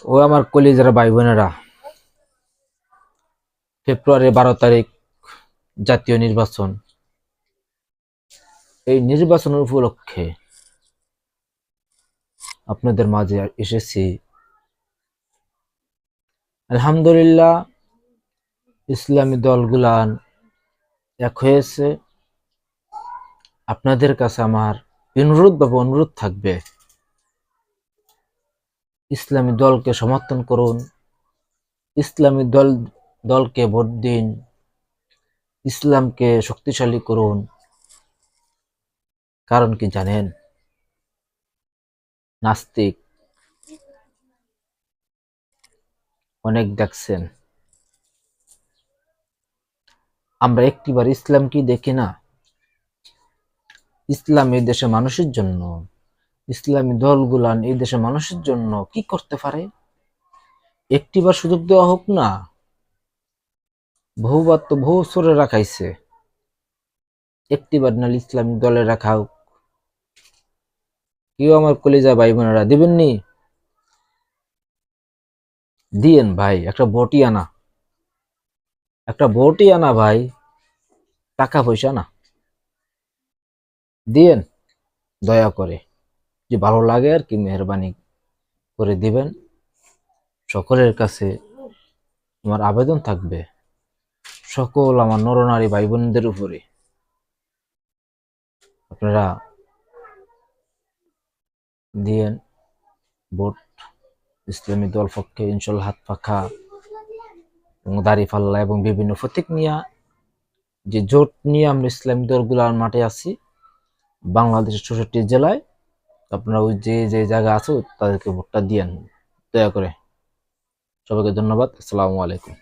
ও আমার কলিজার ভাই বোনেরা, ফেব্রুয়ারি 12 তারিখ জাতীয় নির্বাচন। এই নির্বাচনের উপলক্ষে আপনাদের মাঝে এসেছি। আলহামদুলিল্লাহ, ইসলামী দলগুলান এক হয়েছে। আপনাদের কাছে আমার অনুরোধ থাকবে, ইসলামী দলকে সমর্থন করুন, ইসলামী দলকে ভোট দিন, ইসলামকে শক্তিশালী করুন। কারণ কি জানেন? নাস্তিক অনেক দেখছেন, আমরা একটিবার ইসলাম কি দেখি না। ইসলাম এই দেশে মানুষের জন্য, ইসলামী দলগুলান এই দেশে মানুষের জন্য কি করতে পারে একটিবার সুযোগ দেওয়া হোক না। বহুবার তো বহু সরে রাখাইছে, একটিবার নাহলে ইসলামী দলে রাখা হোক। কেউ আমার কলিজা ভাই বোনেরা দিবেননি? দিয়েন ভাই, একটা ভোটই আনা ভাই, টাকা পয়সা না। দিয়েন দয়া করে, যে ভালো লাগে আর কি, মেহরবানি করে দিবেন। সকলের কাছে আমার আবেদন থাকবে, সকল আমার নরনারী ভাই বোনদের উপরে, আপনারা দিয়েন ভোট। ইসলামী দল পক্ষে ইনশাল্লাহ হাত পাখা এবং দাঁড়িপাল্লা এবং বিভিন্ন প্রতীক নিয়ে, যে জোট নিয়ে আমরা ইসলামী দলগুলার মাঠে আছি বাংলাদেশের ৬৪ জেলায়। আপনারা ওই যে যে জায়গা আছে তাদেরকে ভোটটা দিয়েন দয়া করে। সবাইকে ধন্যবাদ। আসসালামু আলাইকুম।